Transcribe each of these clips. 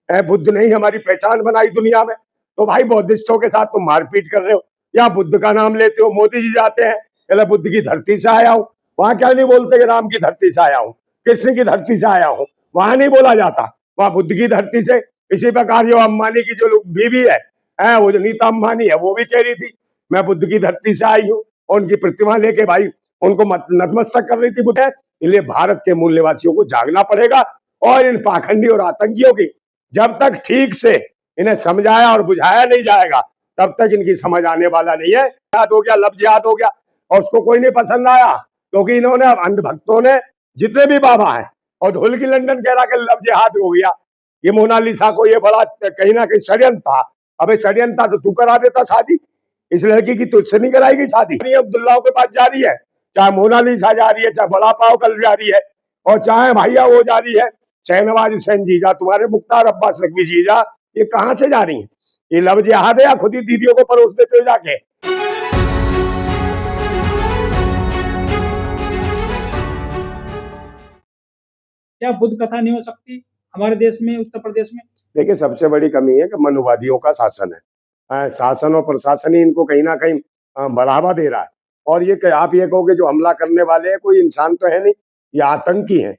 बुद्ध ने ही हमारी पहचान बनाई दुनिया में। तो भाई बौद्धिस्टों के साथ तुम मारपीट कर रहे हो या बुद्ध का नाम लेते हो। मोदी जी जाते हैं, कहते बुद्ध की धरती से आया हूं, वहां क्या नहीं बोलते कि राम की धरती से आया हूं, कृष्ण की धरती से आया हूं, वहां नहीं बोला जाता, वहां बुद्ध की धरती से। इसी प्रकार जो अंबानी की जो बीवी है वो जो नीता अंबानी है, वो भी कह रही थी मैं बुद्ध की धरती से आई हूँ, और उनकी प्रतिमा लेके भाई उनको नतमस्तक कर रही थी बुद्ध। इसलिए भारत के मूल निवासियों को जागना पड़ेगा, और इन पाखंडी और आतंकियों की जब तक ठीक से इन्हें समझाया और बुझाया नहीं जाएगा तब तक इनकी समझ आने वाला नहीं है। याद हो गया, लफ्ज याद हो गया, और उसको कोई नहीं पसंद आया, क्योंकि इन्होंने अब अंधभक्तों ने जितने भी बाबा हैं, और ढोल की लंदन कह रहा कि लफ्ज याद हो गया, ये मोनालिसा को ये बड़ा कहीं ना कहीं षड्यंत्र था। अबे षड्यंत्र था तो तू करा देता शादी, इस लड़की की तुझसे नहीं कराएगी शादी। अब्दुल्ला के पास जा रही है, चाहे मोनालिसा जा रही है, चाहे बड़ा पाव कल जा रही है, और चाहे भैया वो जा रही है शहनवाज हुसैन जीजा, तुम्हारे मुख्तार अब्बास नकवी जीजा, ये कहां से जा रही है? ये लफ्ज याद है या खुद ही दीदियों को परोस देते हो जाके? क्या बुद्ध कथा नहीं हो सकती हमारे देश में, उत्तर प्रदेश में? देखिए, सबसे बड़ी कमी है कि मनुवादियों का शासन है। शासन और प्रशासन ही इनको कहीं ना कहीं बढ़ावा दे रहा है। और ये आप ये कहोगे जो हमला करने वाले हैं कोई इंसान तो है नहीं, ये आतंकी हैं।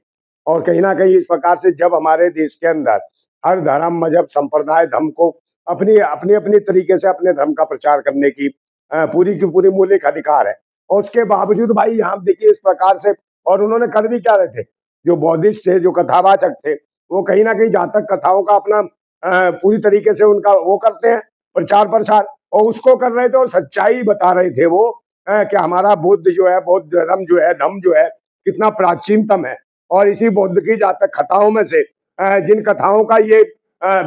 और कहीं ना कहीं इस प्रकार से जब हमारे देश के अंदर हर धर्म, मजहब, संप्रदाय, धर्म को अपनी अपनी अपनी तरीके से अपने धर्म का प्रचार करने की पूरी की पूरी मौलिक अधिकार है, और उसके बावजूद भाई यहाँ देखिए इस प्रकार से। और उन्होंने कर भी क्या रहे थे, जो बौद्धिस्ट थे, जो कथावाचक थे, वो कहीं ना कहीं जातक कथाओं का अपना पूरी तरीके से उनका वो करते हैं प्रचार प्रसार, और उसको कर रहे थे, और सच्चाई बता रहे थे वो कि हमारा बुद्ध जो है, बौद्ध धर्म जो है, धम्म जो है, कितना प्राचीनतम है। और इसी बुद्ध की जातक कथाओं में से जिन कथाओं का ये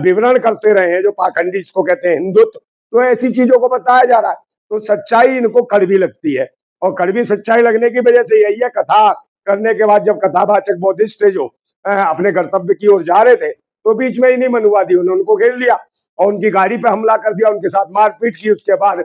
विवरण करते रहे हैं, जो पाखंडी इसको कहते हैं हिंदुत्व, तो ऐसी चीजों को बताया जा रहा है। तो सच्चाई इनको कड़वी लगती है, और कड़वी सच्चाई लगने की वजह से यही है, कथा करने के बाद जब कथावाचक बौद्धिस्ट थे जो अपने कर्तव्य की ओर जा रहे थे, तो बीच में इन्हीं मनुवादियों ने उनको घेर लिया और उनकी गाड़ी पे हमला कर दिया, उनके साथ मारपीट की। उसके बाद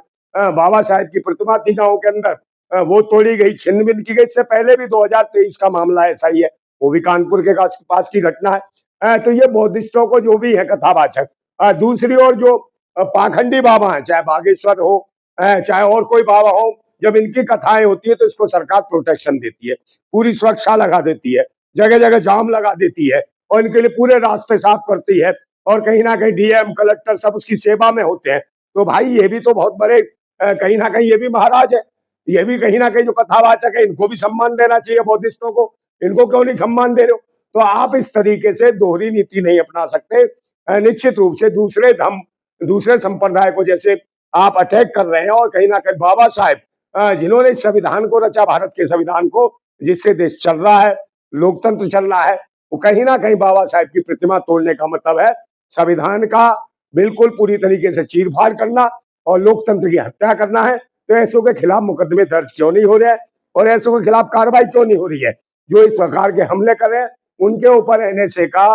बाबा साहेब की प्रतिमा थी गाँव के अंदर, वो तोड़ी गई, छिन्न भिन्न की गई। इससे पहले भी 2023 का मामला ऐसा ही है, वो भी कानपुर के पास की घटना है। तो ये बौद्धिस्टों को जो भी है कथावाचक, दूसरी ओर जो पाखंडी बाबा हैं, चाहे बागेश्वर हो चाहे और कोई बाबा हो, जब इनकी कथाएं होती है तो इसको सरकार प्रोटेक्शन देती है, पूरी सुरक्षा लगा देती है, जगह जगह जाम लगा देती है, और इनके लिए पूरे रास्ते साफ करती है, और कहीं ना कहीं डीएम, कलेक्टर सब उसकी सेवा में होते हैं। तो भाई ये भी तो बहुत बड़े कहीं ना कहीं ये भी महाराज है, ये भी कहीं ना कहीं जो कथावाचक है, इनको भी सम्मान देना चाहिए बौद्धिस्टों को। इनको क्यों नहीं सम्मान दे रहे हो? तो आप इस तरीके से दोहरी नीति नहीं अपना सकते। निश्चित रूप से दूसरे धर्म, दूसरे संप्रदाय को जैसे आप अटैक कर रहे हैं, और कहीं ना कहीं बाबा साहेब जिन्होंने इस संविधान को रचा, भारत के संविधान को, जिससे देश चल रहा है, लोकतंत्र चल रहा है, वो कहीं ना कहीं बाबा साहेब की प्रतिमा तोड़ने का मतलब है संविधान का बिल्कुल पूरी तरीके से चीर-फाड़ करना और लोकतंत्र की हत्या करना है। तो ऐसों के खिलाफ मुकदमे दर्ज क्यों नहीं हो रहे हैं, और ऐसों के खिलाफ कार्रवाई क्यों नहीं हो रही है? जो इस प्रकार के हमले कर रहे हैं उनके ऊपर एनएसए का,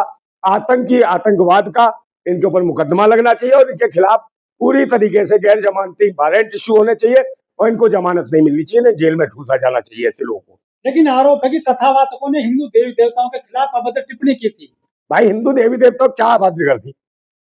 आतंकवाद का, इनके ऊपर मुकदमा लगना चाहिए, और इनके खिलाफ पूरी तरीके से गैर जमानती वारंट इशू होने चाहिए, और इनको जमानत नहीं मिलनी चाहिए, इन्हें जेल में ठूसा जाना चाहिए ऐसे लोगों को। लेकिन आरोप है कि कथावाचकों ने हिंदू देवी देवताओं के खिलाफ अभद्र टिप्पणी की थी। भाई हिंदू देवी देवता क्या अभद्र कर दी?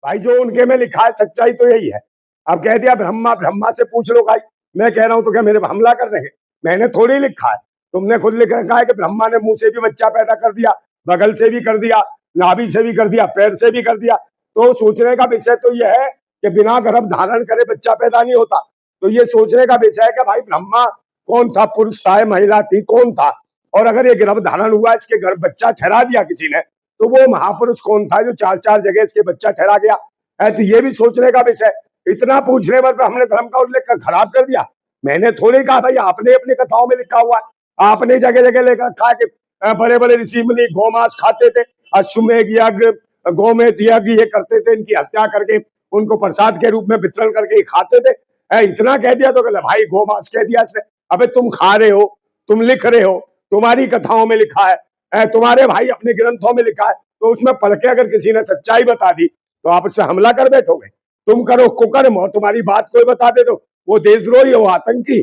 भाई जो उनके में लिखा है सच्चाई तो यही है। अब कह दिया ब्रह्मा, ब्रह्मा से पूछ लो भाई, मैं कह रहा हूं तो क्या मेरे हमला कर देंगे? मैंने थोड़ी लिखा है, तुमने खुद लिख रखा है कि ब्रह्मा ने मुंह से भी बच्चा पैदा कर दिया, बगल से भी कर दिया, नाभि से भी कर दिया, पैर से भी कर दिया। तो सोचने का विषय तो यह है कि बिना गर्भ धारण करे बच्चा पैदा नहीं होता। तो ये सोचने का विषय है कि भाई ब्रह्मा कौन था, पुरुष था, महिला थी, कौन था, और अगर ये गर्भ धारण हुआ, इसके गर्भ बच्चा ठहरा दिया किसी ने, तो वो महापुरुष कौन था जो 4-4 जगह इसके बच्चा ठहरा गया है? तो ये भी सोचने का विषय। इतना पूछने पर हमने धर्म का उल्लेख खराब कर दिया? मैंने थोड़ी कहा भाई, आपने अपनी कथाओं में लिखा हुआ है, आपने जगह जगह लेकर कहा कि बड़े बड़े ऋषि मुनि गौमांस खाते थे, अश्वमेध यज्ञ, गोमेध यज्ञ ये करते थे, इनकी हत्या करके उनको प्रसाद के रूप में वितरण करके खाते थे। इतना कह दिया तो कहला भाई गौमांस कह दिया इसने। अबे तुम खा रहे हो, तुम लिख रहे हो, तुम्हारी कथाओं में लिखा है, तुम्हारे भाई अपने ग्रंथों में लिखा है, तो उसमें पढ़ के अगर किसी ने सच्चाई बता दी तो आप उससे हमला कर बैठोगे? तुम करो कुकर्म और तुम्हारी बात कोई बता दे तो वो देशद्रोही, वो आतंकी,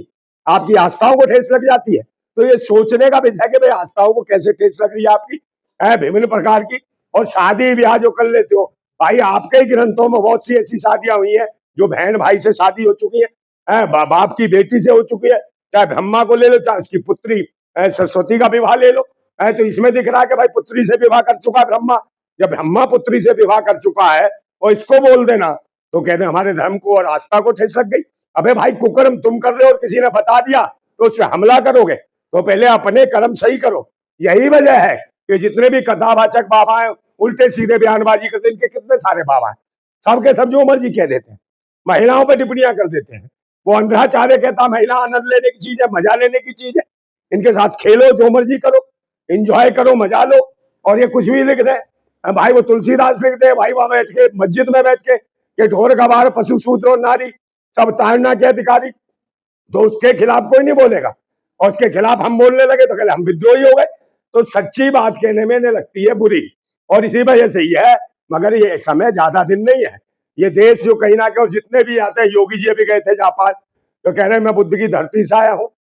आपकी आस्थाओं को ठेस लग जाती है। तो ये सोचने का विषय है कि भाई आस्थाओं को कैसे ठेस लग रही है आपकी, है विभिन्न प्रकार की। और शादी ब्याह जो कर लेते हो, भाई आपके ही ग्रंथों में बहुत सी ऐसी शादियां हुई हैं जो बहन भाई से शादी हो चुकी है, बाप की बेटी से हो चुकी है। चाहे ब्रह्मा को ले लो, चाहे उसकी पुत्री सरस्वती का विवाह ले लो। तो इसमें दिख रहा है कि भाई पुत्री से विवाह कर चुका ब्रह्मा। जब ब्रह्मा पुत्री से विवाह कर चुका है और इसको बोल देना तो कहते हमारे धर्म को और आस्था को ठेस लग गई। अबे भाई कुकर्म तुम कर रहे हो और किसी ने बता दिया तो उस पर हमला करोगे, तो पहले अपने कर्म सही करो। यही वजह है कि जितने भी कथावाचक बाबा हैं उल्टे सीधे बयानबाजी करते हैं। इनके कितने सारे बाबा हैं, सबके सब जो मर्जी कह देते हैं, महिलाओं पर टिप्पणियां कर देते हैं। वो अंधराचार्य कहता महिला आनंद लेने की चीज है, मजा लेने की चीज है, इनके साथ खेलो, जो मर्जी करो, इंजॉय करो, मजा लो। और ये कुछ भी लिख दे भाई, वो तुलसीदास लिख दे भाई, वहां बैठ के मस्जिद में बैठ के ढोर गवार पशु शूद्र और नारी सब ताड़ना के अधिकारी, तो उसके खिलाफ कोई नहीं बोलेगा। और उसके खिलाफ हम बोलने लगे तो कहले हम विद्रोही हो गए। तो सच्ची बात कहने में लगती है बुरी, और इसी वजह से ही है। मगर ये समय ज्यादा दिन नहीं है। ये देश जो कहीं ना कहीं, और जितने भी आते हैं, योगी जी अभी गए थे जापान, तो कह रहे हैं मैं बुद्ध की धरती से आया हूँ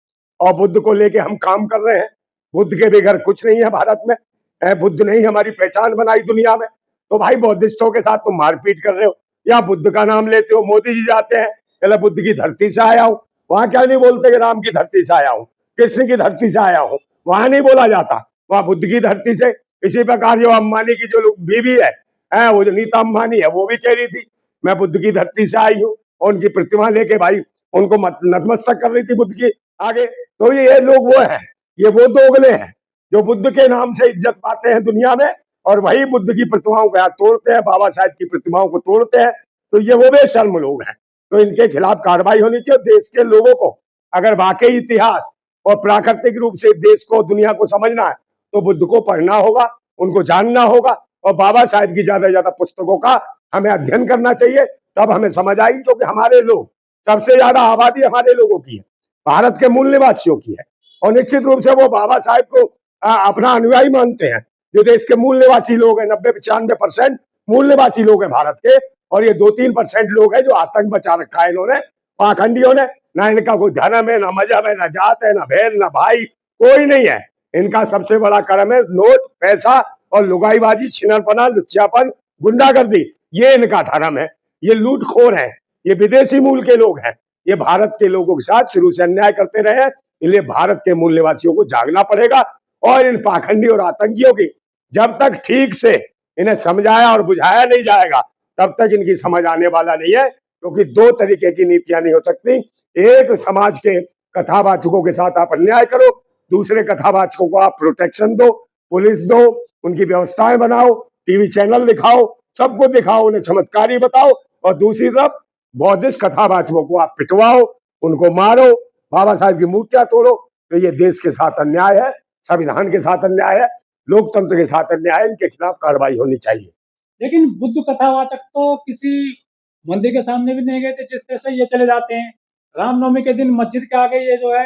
और बुद्ध को लेके हम काम कर रहे हैं। बुद्ध के बगैर कुछ नहीं है भारत में, बुद्ध ने ही हमारी पहचान बनाई दुनिया में। तो भाई बौद्धिस्टों के साथ तुम मारपीट कर रहे हो या बुद्ध का नाम लेते हो। मोदी जी जाते हैं कहले बुद्ध की धरती से आया हूँ, वहां क्या नहीं बोलते कि राम की धरती से आया हूँ, कृष्ण की धरती से आया हूँ, वहां नहीं बोला जाता, वहां बुद्ध की धरती से। इसी प्रकार जो अंबानी की जो बीवी है वो जो नीता अंबानी है, वो भी कह रही थी मैं बुद्ध की धरती से आई हूँ, और उनकी प्रतिमा लेके भाई उनको नतमस्तक कर रही थी बुद्ध की आगे। तो ये लोग वो है, ये वो दोगले हैं जो बुद्ध के नाम से इज्जत पाते हैं दुनिया में, और वही बुद्ध की प्रतिमाओं को यहाँ तोड़ते हैं, बाबा साहेब की प्रतिमाओं को तोड़ते हैं। तो ये वो बेशर्म लोग हैं। तो इनके खिलाफ कार्रवाई होनी चाहिए। देश के लोगों को अगर वाकई इतिहास और प्राकृतिक रूप से देश को, दुनिया को समझना है तो बुद्ध को पढ़ना होगा, उनको जानना होगा, और बाबा साहेब की ज्यादा से ज्यादा पुस्तकों का हमें अध्ययन करना चाहिए। तब हमें समझ आएगी, क्योंकि हमारे लोग, सबसे ज्यादा आबादी हमारे लोगों की है, भारत के मूल निवासियों की है। और निश्चित रूप से वो बाबा साहेब को अपना अनुयायी मानते हैं। जो देश के मूल निवासी लोग हैं, 90-95% मूल निवासी लोग हैं भारत के, और ये 2-3% लोग हैं जो आतंक बचा रखा है इन्होंने, पाखंडियों ने। ना इनका कोई धर्म है, ना मजहब है, ना जात है, ना बहन, ना भाई, कोई नहीं है। इनका सबसे बड़ा कर्म है नोट, पैसा और लुगाईबाजी, छिनरपना, लुच्चापन, गुंडागर्दी, ये इनका धर्म है। ये लूटखोर है, ये विदेशी मूल के लोग हैं, ये भारत के लोगों के साथ शुरू से अन्याय करते रहे हैं। इसलिए भारत के मूल निवासियों को जागना पड़ेगा, और इन पाखंडी और आतंकियों की जब तक ठीक से इन्हें समझाया और बुझाया नहीं जाएगा तब तक इनकी समझ आने वाला नहीं है। क्योंकि दो तरीके की नीतियां नहीं हो सकती। एक, समाज के कथावाचकों के साथ आप अन्याय करो, दूसरे कथावाचकों को आप प्रोटेक्शन दो, पुलिस दो, उनकी व्यवस्थाएं बनाओ, टीवी चैनल दिखाओ, सबको दिखाओ, उन्हें चमत्कारी बताओ। और दूसरी तरफ बौद्धिस्ट कथावाचकों को आप पिटवाओ, उनको मारो, बाबा साहब की मूर्तियां तोड़ो। तो ये देश के साथ अन्याय है, संविधान के साथ अन्याय है, लोकतंत्र के साथ अन्याय है। इनके खिलाफ कार्रवाई होनी चाहिए। लेकिन बुद्ध कथावाचक तो किसी मंदिर के सामने भी नहीं गए थे, जिस तरह से ये चले जाते हैं। रामनवमी के दिन मस्जिद के आगे ये जो है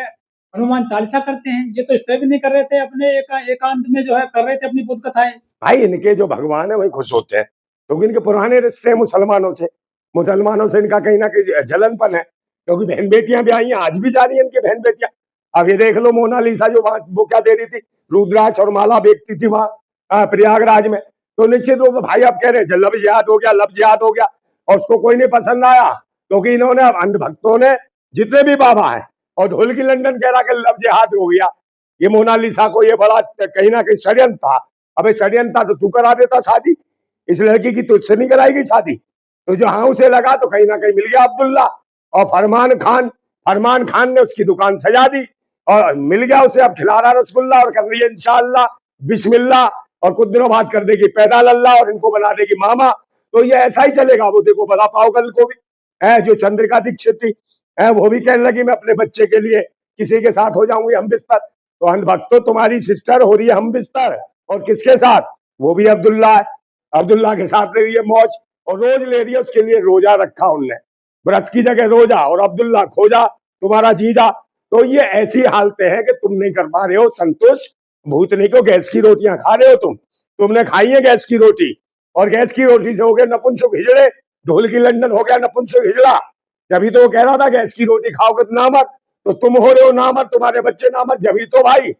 हनुमान चालीसा करते हैं, ये तो इस तरह भी नहीं कर रहे थे, अपने एकांत में जो है कर रहे थे अपनी बुद्ध कथाएं। भाई इनके जो भगवान है वही खुश होते हैं, क्योंकि इनके पुराने रिश्ते हैं मुसलमानों से। मुसलमानों से इनका कहीं ना कहीं जलनपन है, क्योंकि बहन बेटियां भी आई हैं, आज भी जा रही है इनकी बहन बेटियां। अब ये देख लो मोनालिसा जो वहां वो क्या दे रही थी, रुद्राक्ष और माला बेचती थी वहां प्रयागराज में। तो निश्चित रूप से भाई आप कह रहे हैं लब जिहाद हो गया, लब जिहाद हो गया, और उसको कोई नहीं पसंद आया, क्योंकि इन्होंने अंध भक्तों ने, जितने भी बाबा है, और ढोल की लंदन कह रहा कि लब जिहाद हो गया। ये मोनालिसा को ये बड़ा कहीं ना कहीं षड्यंत्र था। अबे षड्यंत्र था तो तू करा देता शादी, इस लड़की की तुझसे नहीं कराएगी शादी। तो जो हाँ उसे लगा तो कहीं ना कहीं मिल गया अब्दुल्ला, और फरमान खान ने उसकी दुकान सजा दी और मिल गया उसे। अब खिला रहा रसगुल्ला और कर रही है इंशाअल्लाह बिस्मिल्लाह, और कुछ दिनों बाद कर देगी पैदा लल्ला और इनको बना देगी मामा। तो ये ऐसा ही चलेगा। वो देखो बड़ा पावगल को भी है, जो चंद्रिका दीक्षित थी है, वो भी कहने लगी मैं अपने बच्चे के लिए किसी के साथ हो जाऊंगी हम बिस्तर। तो अंधभक्त तो तुम्हारी सिस्टर हो रही है हम बिस्तर, और किसके साथ, वो भी अब्दुल्ला है, अब्दुल्ला के साथ ले रही है मौज, और रोज ले रही है, उसके लिए रोजा रखा उनने, व्रत की जगह रोजा, और अब्दुल्ला खोजा तुम्हारा जीजा। तो ये ऐसी हालतें हैं कि तुम नहीं कर पा रहे हो संतुष्ट। भूतनी को गैस की रोटियां खा रहे हो तुमने खाई है गैस की रोटी, और गैस की रोटी से हो गए नपुंसक हिजड़े, ढोल की लंदन हो गया नपुंसक हिजड़ा। जब तो वो कह रहा था गैस की रोटी खाओगे तो नामर, तो तुम हो रहे हो नामर, तुम्हारे बच्चे नामर। जब तो भाई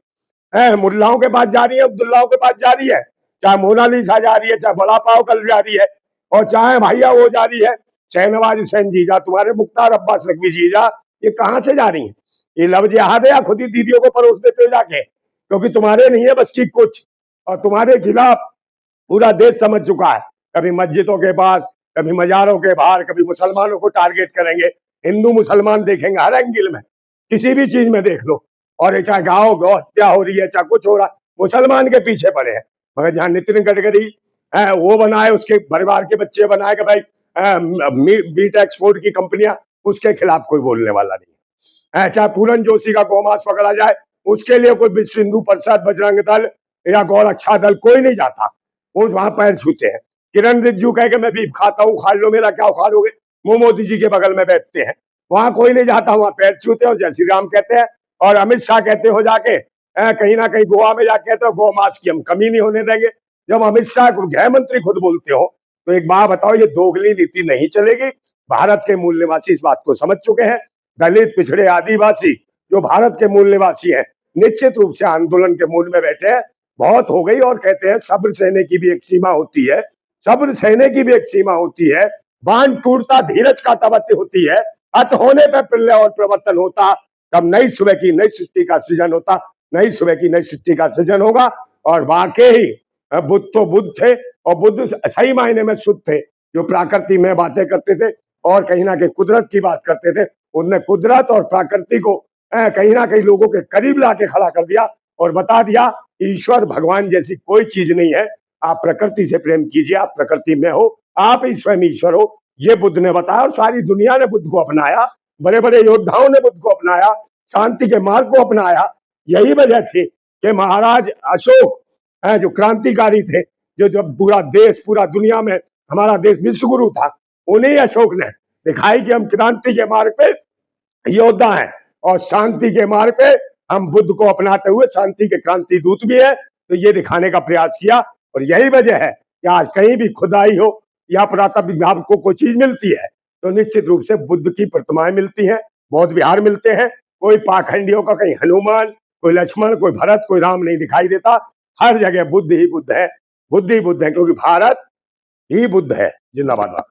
मुल्लाओं के पास जा रही है, अब्दुल्लाओं के पास जा रही है, चाहे मोनालिसा जा रही है, चाहे बड़ा पाव कल जा रही है, और चाहे भैया वो जा रही है शहनवाज हुसैन जीजा, तुम्हारे मुख्तार अब्बास नकवी जीजा, ये कहाँ से जा रही है? ये लफ्ज याद है या खुद ही दीदियों को परोस देते हो जाके? क्योंकि तुम्हारे नहीं है बस की कुछ, और तुम्हारे खिलाफ पूरा देश समझ चुका है। कभी मस्जिदों के पास, कभी मजारों के बाहर, कभी मुसलमानों को टारगेट करेंगे। हिंदू मुसलमान देखेंगे हर एंगल में, किसी भी चीज में देख लो। और ये चाहे गाँव गौ हत्या हो रही है, चाहे कुछ हो रहा है, मुसलमान के पीछे पड़े हैं। मगर जहां नितिन गडकरी वो बनाए, उसके परिवार के बच्चे बनाए कि भाई मीट एक्सपोर्ट की कंपनियां, उसके खिलाफ कोई बोलने वाला नहीं है। चाहे पूरन जोशी का गौमांस पकड़ा जाए, उसके लिए कोई विश्व हिंदू परिषद, बजरंग दल या गौ रक्षा दल कोई नहीं जाता, वो वहां पैर छूते हैं। किरण रिज्जू कह के मैं भी खाता हूँ, खा लो मेरा क्या उखाड़ोगे, वो मोदी जी के बगल में बैठते हैं, वहां कोई नहीं जाता, वहां पैर छूते हैं और जय श्री राम कहते हैं। और अमित शाह कहते हो जाके कहीं ना कहीं गोवा में जाके कहते हो गौ मांस की हम कमी नहीं होने देंगे। जब अमित शाह गृह मंत्री खुद बोलते हो, तो एक बात बताओ, ये दोगली नीति नहीं चलेगी। भारत के मूल निवासी इस बात को समझ चुके हैं। दलित, पिछड़े, आदिवासी जो भारत के मूल निवासी हैं, निश्चित रूप से आंदोलन के मूल में बैठे हैं। बहुत हो गई, और कहते हैं सब्र सहने की भी एक सीमा होती है, सब्र सहने की भी एक सीमा होती है। बांध टूटता धीरज का तब अत्य होती है, अत होने पर प्रलय और प्रवर्तन होता, तब नई सुबह की नई सृष्टि का सृजन होता, नई सुबह की नई सृष्टि का सृजन होगा। और वाकई बुद्ध तो बुद्ध थे, और बुद्ध सही मायने में शुद्ध थे, जो प्रकृति में बातें करते थे और कहीं ना कहीं कुदरत की बात करते थे। उनने कुदरत और प्रकृति को कहीं ना कहीं लोगों के करीब लाके खड़ा कर दिया और बता दिया ईश्वर भगवान जैसी कोई चीज नहीं है। आप प्रकृति से प्रेम कीजिए, आप प्रकृति में हो, आप ही स्वयं ईश्वर हो, ये बुद्ध ने बताया। और सारी दुनिया ने बुद्ध को अपनाया, बड़े बड़े योद्धाओं ने बुद्ध को अपनाया, शांति के मार्ग को अपनाया। यही वजह थी कि महाराज अशोक जो क्रांतिकारी थे, जो जब पूरा देश, पूरा दुनिया में हमारा देश विश्वगुरु था, उन्हीं अशोक ने दिखाई कि हम क्रांति के मार्ग पे योद्धा हैं, और शांति के मार्ग पे हम बुद्ध को अपनाते हुए शांति के क्रांति दूत भी है। तो ये दिखाने का प्रयास किया, और यही वजह है कि आज कहीं भी खुदाई हो या पुरातत्व विभाग को कोई चीज मिलती है, तो निश्चित रूप से बुद्ध की प्रतिमाएं मिलती हैं, बौद्ध विहार मिलते हैं। कोई पाखंडियों का कहीं हनुमान, कोई लक्ष्मण, कोई भरत, कोई राम नहीं दिखाई देता। हर जगह बुद्ध ही बुद्ध है, बुद्ध ही बुद्ध है, क्योंकि भारत ही बुद्ध है। जिंदाबाद।